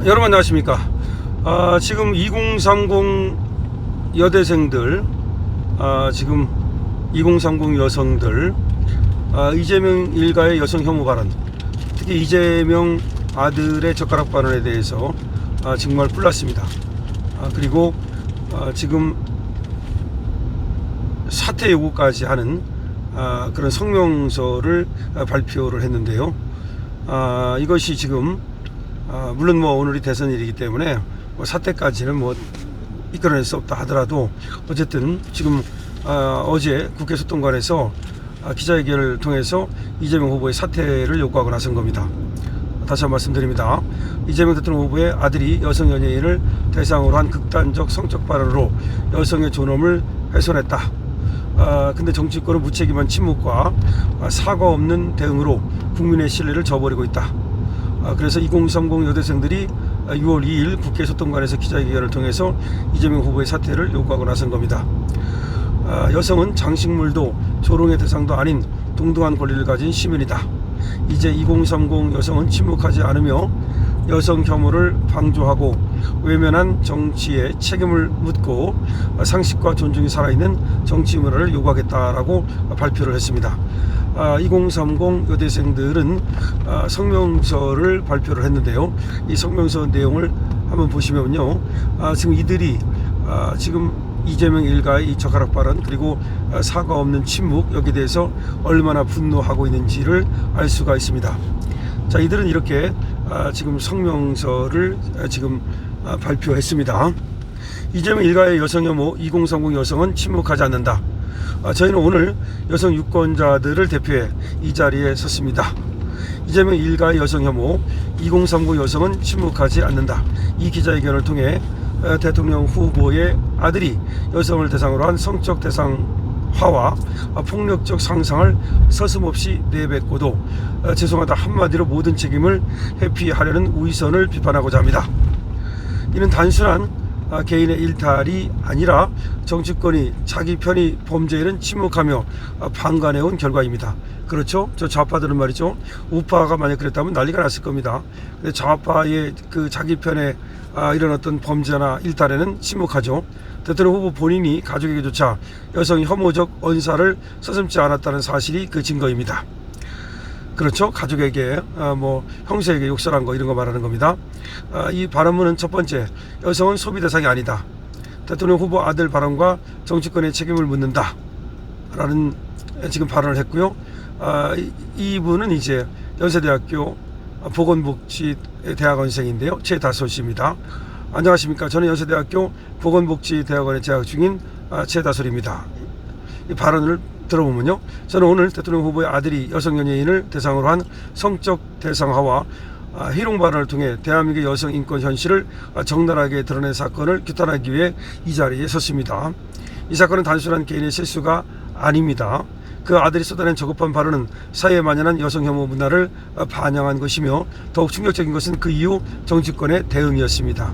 여러분 안녕하십니까. 지금 2030 여대생들, 지금 2030 여성들, 이재명 일가의 여성 혐오 발언, 특히 이재명 아들의 젓가락 발언에 대해서 정말 뿔났습니다. 그리고 지금 사퇴 요구까지 하는 그런 성명서를 발표를 했는데요. 이것이 지금 물론 오늘이 대선일이기 때문에 사퇴까지는 이끌어낼 수 없다 하더라도 어쨌든 지금 어제 국회 소통관에서 기자회견을 통해서 이재명 후보의 사퇴를 요구하고 나선 겁니다. 다시 한번 말씀드립니다. 이재명 대통령 후보의 아들이 여성 연예인을 대상으로 한 극단적 성적 발언으로 여성의 존엄을 훼손했다. 근데 정치권은 무책임한 침묵과 사과 없는 대응으로 국민의 신뢰를 저버리고 있다. 그래서 2030 여대생들이 6월 2일 국회 소통관에서 기자회견을 통해서 이재명 후보의 사퇴를 요구하고 나선 겁니다. 여성은 장식물도 조롱의 대상도 아닌 동등한 권리를 가진 시민이다. 이제 2030 여성은 침묵하지 않으며 여성 혐오를 방조하고 외면한 정치에 책임을 묻고 상식과 존중이 살아있는 정치 문화를 요구하겠다라고 발표를 했습니다. 2030 여대생들은 성명서를 발표를 했는데요. 이 성명서 내용을 한번 보시면요. 지금 이들이 지금 이재명 일가의 이 젓가락 발언 그리고 사과 없는 침묵 여기에 대해서 얼마나 분노하고 있는지를 알 수가 있습니다. 자, 이들은 이렇게 지금 성명서를 지금 발표했습니다. 이재명 일가의 여성 혐오 2030 여성은 침묵하지 않는다. 저희는 오늘 여성 유권자들을 대표해 이 자리에 섰습니다. 이재명 일가의 여성 혐오 2030 여성은 침묵하지 않는다. 이 기자회견을 통해 대통령 후보의 아들이 여성을 대상으로 한 성적 대상화와 폭력적 상상을 서슴없이 내뱉고도 죄송하다 한마디로 모든 책임을 회피하려는 위선을 비판하고자 합니다. 이는 단순한 개인의 일탈이 아니라 정치권이 자기 편의 범죄에는 침묵하며 방관해온 결과입니다. 그렇죠? 저 좌파들은 말이죠. 우파가 만약 그랬다면 난리가 났을 겁니다. 근데 좌파의 그 자기 편의 이런 어떤 범죄나 일탈에는 침묵하죠. 대통령 후보 본인이 가족에게조차 여성 혐오적 언사를 서슴지 않았다는 사실이 그 증거입니다. 그렇죠. 가족에게 형제에게 욕설한 거 이런 거 말하는 겁니다. 이 발언문은 첫 번째, 여성은 소비 대상이 아니다. 대통령 후보 아들 발언과 정치권의 책임을 묻는다 라는 지금 발언을 했고요. 이분은 이제 연세대학교 보건복지대학원생인데요. 최다솔 씨입니다. 안녕하십니까. 저는 연세대학교 보건복지대학원에 재학 중인 최다솔입니다. 이 발언을 들어보면요. 저는 오늘 대통령 후보의 아들이 여성 연예인을 대상으로 한 성적 대상화와 희롱 발언을 통해 대한민국의 여성 인권 현실을 적나라하게 드러낸 사건을 규탄하기 위해 이 자리에 섰습니다. 이 사건은 단순한 개인의 실수가 아닙니다. 그 아들이 쏟아낸 저급한 발언은 사회에 만연한 여성 혐오 문화를 반영한 것이며 더욱 충격적인 것은 그 이후 정치권의 대응이었습니다.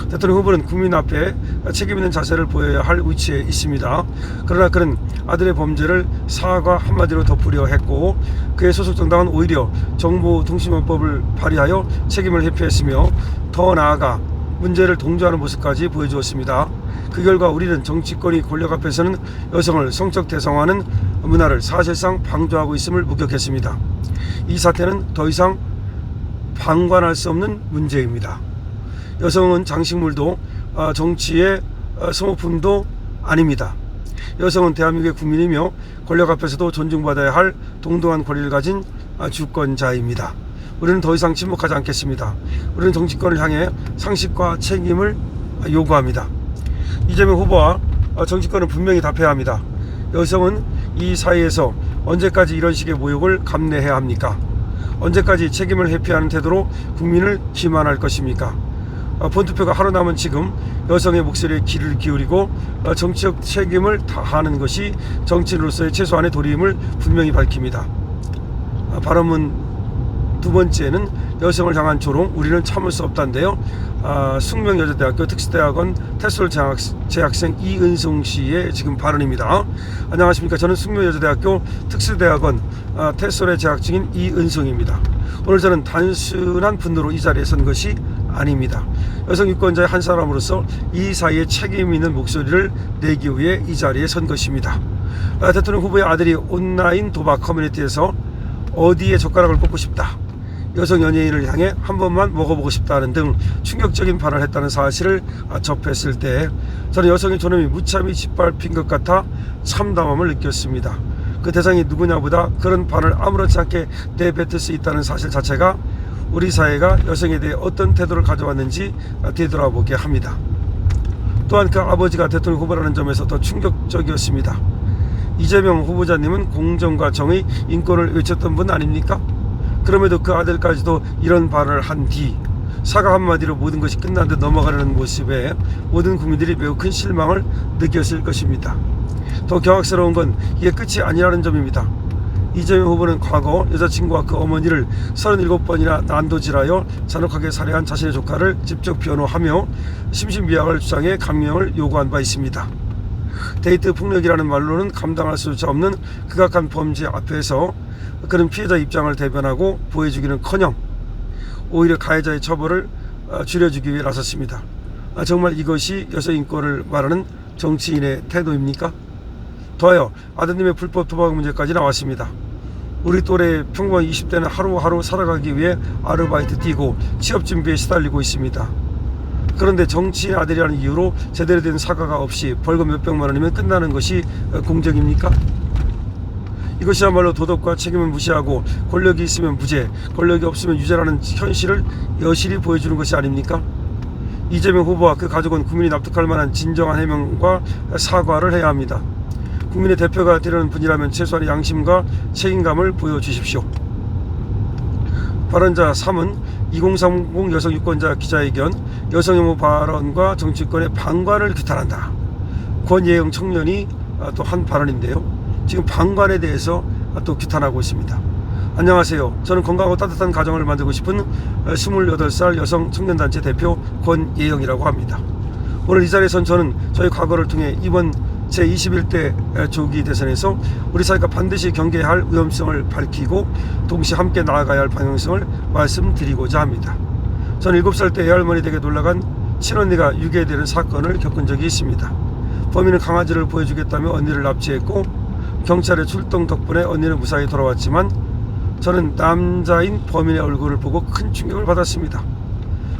대통령 후보는 국민 앞에 책임 있는 자세를 보여야 할 위치에 있습니다. 그러나 그는 아들의 범죄를 사과 한마디로 덮으려 했고 그의 소속 정당은 오히려 정보통신망법을 발의하여 책임을 회피했으며 더 나아가 문제를 동조하는 모습까지 보여주었습니다. 그 결과 우리는 정치권이 권력 앞에서는 여성을 성적 대상화하는 문화를 사실상 방조하고 있음을 목격했습니다. 이 사태는 더 이상 방관할 수 없는 문제입니다. 여성은 장식물도 정치의 소모품도 아닙니다. 여성은 대한민국의 국민이며 권력 앞에서도 존중받아야 할 동등한 권리를 가진 주권자입니다. 우리는 더 이상 침묵하지 않겠습니다. 우리는 정치권을 향해 상식과 책임을 요구합니다. 이재명 후보와 정치권은 분명히 답해야 합니다. 여성은 이 사회에서 언제까지 이런 식의 모욕을 감내해야 합니까? 언제까지 책임을 회피하는 태도로 국민을 기만할 것입니까? 본투표가 하루 남은 지금 여성의 목소리에 귀를 기울이고 정치적 책임을 다하는 것이 정치인으로서의 최소한의 도리임을 분명히 밝힙니다. 발언문 두 번째는 여성을 향한 조롱, 우리는 참을 수 없다인데요. 숙명여자대학교 특수대학원 테솔 재학생 이은송 씨의 지금 발언입니다. 안녕하십니까. 저는 숙명여자대학교 특수대학원 테솔에 재학 중인 이은송입니다. 오늘 저는 단순한 분노로 이 자리에 선 것이 아닙니다. 여성 유권자의 한 사람으로서 이 사이에 책임 있는 목소리를 내기 위해 이 자리에 선 것입니다. 대통령 후보의 아들이 온라인 도박 커뮤니티에서 어디에 젓가락을 꽂고 싶다, 여성 연예인을 향해 한 번만 먹어보고 싶다는 등 충격적인 발언을 했다는 사실을 접했을 때 저는 여성의 존엄이 무참히 짓밟힌 것 같아 참담함을 느꼈습니다. 그 대상이 누구냐보다 그런 발언을 아무렇지 않게 내뱉을 수 있다는 사실 자체가 우리 사회가 여성에 대해 어떤 태도를 가져왔는지 되돌아보게 합니다. 또한 그 아버지가 대통령 후보라는 점에서 더 충격적이었습니다. 이재명 후보자님은 공정과 정의, 인권을 외쳤던 분 아닙니까? 그럼에도 그 아들까지도 이런 발언을 한 뒤 사과 한마디로 모든 것이 끝난 듯 넘어가려는 모습에 모든 국민들이 매우 큰 실망을 느꼈을 것입니다. 더 경악스러운 건 이게 끝이 아니라는 점입니다. 이재명 후보는 과거 여자친구와 그 어머니를 37번이나 난도질하여 잔혹하게 살해한 자신의 조카를 직접 변호하며 심신미약을 주장해 감형을 요구한 바 있습니다. 데이트 폭력이라는 말로는 감당할 수조차 없는 극악한 범죄 앞에서 그는 피해자 입장을 대변하고 보여주기는커녕 오히려 가해자의 처벌을 줄여주기 위해 나섰습니다. 정말 이것이 여성 인권을 말하는 정치인의 태도입니까? 더하여 아드님의 불법 도박 문제까지 나왔습니다. 우리 또래 평범한 20대는 하루하루 살아가기 위해 아르바이트 뛰고 취업 준비에 시달리고 있습니다. 그런데 정치인 아들이라는 이유로 제대로 된 사과가 없이 벌금 몇백만 원이면 끝나는 것이 공정입니까? 이것이야말로 도덕과 책임을 무시하고 권력이 있으면 무죄, 권력이 없으면 유죄라는 현실을 여실히 보여주는 것이 아닙니까? 이재명 후보와 그 가족은 국민이 납득할 만한 진정한 해명과 사과를 해야 합니다. 국민의 대표가 되려는 분이라면 최소한의 양심과 책임감을 보여주십시오. 발언자 3은 2030 여성 유권자 기자회견, 여성 혐오 발언과 정치권의 방관을 규탄한다. 권예영 청년이 또 한 발언인데요. 지금 방관에 대해서 또 규탄하고 있습니다. 안녕하세요. 저는 건강하고 따뜻한 가정을 만들고 싶은 28살 여성 청년단체 대표 권예영이라고 합니다. 오늘 이 자리에선 저는 저희 과거를 통해 이번 제21대 조기 대선에서 우리 사회가 반드시 경계해야 할 위험성을 밝히고 동시에 함께 나아가야 할 방향성을 말씀드리고자 합니다. 저는 7살 때 애할머니 댁에 놀러간 친언니가 유괴되는 사건을 겪은 적이 있습니다. 범인은 강아지를 보여주겠다며 언니를 납치했고 경찰의 출동 덕분에 언니는 무사히 돌아왔지만 저는 남자인 범인의 얼굴을 보고 큰 충격을 받았습니다.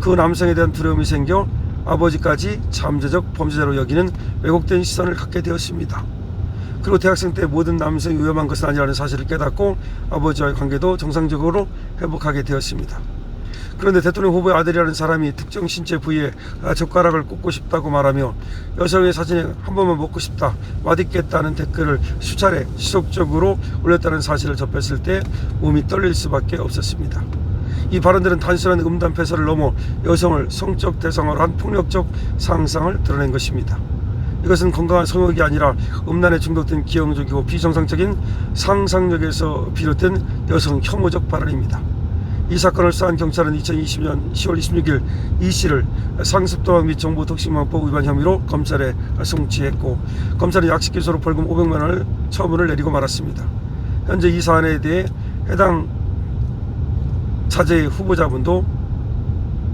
그 남성에 대한 두려움이 생겨 아버지까지 잠재적 범죄자로 여기는 왜곡된 시선을 갖게 되었습니다. 그리고 대학생 때 모든 남성이 위험한 것은 아니라는 사실을 깨닫고 아버지와의 관계도 정상적으로 회복하게 되었습니다. 그런데 대통령 후보의 아들이라는 사람이 특정 신체 부위에 젓가락을 꽂고 싶다고 말하며 여성의 사진에 한 번만 먹고 싶다, 맛있겠다는 댓글을 수차례 지속적으로 올렸다는 사실을 접했을 때 몸이 떨릴 수밖에 없었습니다. 이 발언들은 단순한 음담 패설을 넘어 여성을 성적 대상화로 한 폭력적 상상을 드러낸 것입니다. 이것은 건강한 성욕이 아니라 음란에 중독된 기형적이고 비정상적인 상상력에서 비롯된 여성 혐오적 발언입니다. 이 사건을 수사한 경찰은 2020년 10월 26일 이 씨를 상습도박 및 정보통신망법 위반 혐의로 검찰에 송치했고 검찰은 약식기소로 벌금 500만 원을 처분을 내리고 말았습니다. 현재 이 사안에 대해 해당 자제의 후보자분도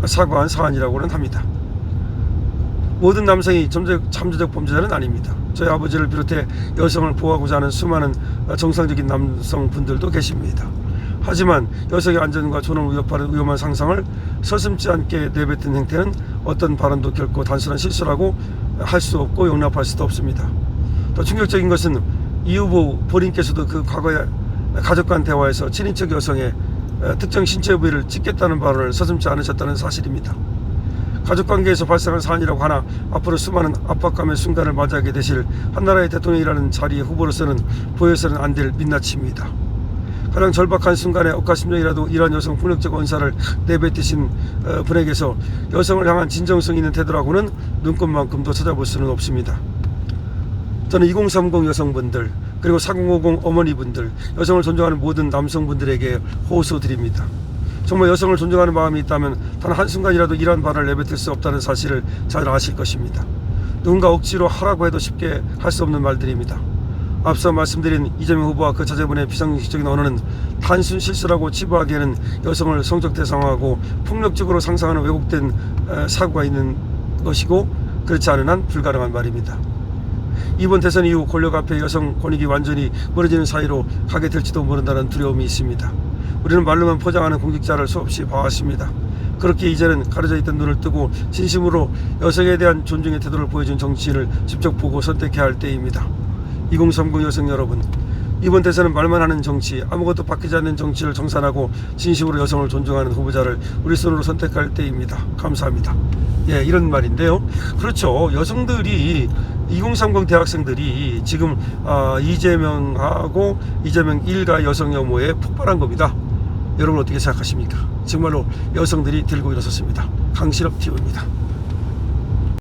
사과한 사안이라고는 합니다. 모든 남성이 잠재적 범죄자는 아닙니다. 저희 아버지를 비롯해 여성을 보호하고자 하는 수많은 정상적인 남성분들도 계십니다. 하지만 여성의 안전과 존엄을 위협하는 위험한 상상을 서슴지 않게 내뱉은 행태는 어떤 발언도 결코 단순한 실수라고 할 수 없고 용납할 수도 없습니다. 더 충격적인 것은 이 후보 본인께서도 그 과거에 가족 간 대화에서 친인척 여성의 특정 신체 부위를 찍겠다는 발언을 서슴지 않으셨다는 사실입니다. 가족관계에서 발생한 사안이라고 하나 앞으로 수많은 압박감의 순간을 맞이하게 되실 한나라의 대통령이라는 자리의 후보로서는 보여서는 안 될 민낯입니다. 가장 절박한 순간에 억가심정이라도 이러한 여성 폭력적 언사를 내뱉으신 분에게서 여성을 향한 진정성 있는 태도라고는 눈꽃만큼도 찾아볼 수는 없습니다. 저는 2030 여성분들 그리고 4050 어머니분들, 여성을 존중하는 모든 남성분들에게 호소드립니다. 정말 여성을 존중하는 마음이 있다면 단 한순간이라도 이러한 발언을 내뱉을 수 없다는 사실을 잘 아실 것입니다. 누군가 억지로 하라고 해도 쉽게 할 수 없는 말들입니다. 앞서 말씀드린 이재명 후보와 그 자제분의 비상식적인 언어는 단순 실수라고 치부하기에는 여성을 성적 대상화하고 폭력적으로 상상하는 왜곡된 사고가 있는 것이고, 그렇지 않은 한 불가능한 말입니다. 이번 대선 이후 권력 앞에 여성 권익이 완전히 무너지는 사이로 가게 될지도 모른다는 두려움이 있습니다. 우리는 말로만 포장하는 공직자를 수없이 봐왔습니다. 그렇게 이제는 가려져 있던 눈을 뜨고 진심으로 여성에 대한 존중의 태도를 보여준 정치인을 직접 보고 선택해야 할 때입니다. 2030 여성 여러분, 이번 대선은 말만 하는 정치, 아무것도 바뀌지 않는 정치를 정산하고 진심으로 여성을 존중하는 후보자를 우리 손으로 선택할 때입니다. 감사합니다. 예, 이런 말인데요. 그렇죠. 여성들이 2030 대학생들이 지금 이재명하고 이재명 일가 여성 혐오에 폭발한 겁니다. 여러분 어떻게 생각하십니까? 정말로 여성들이 들고 일어섰습니다. 강신업 TV입니다.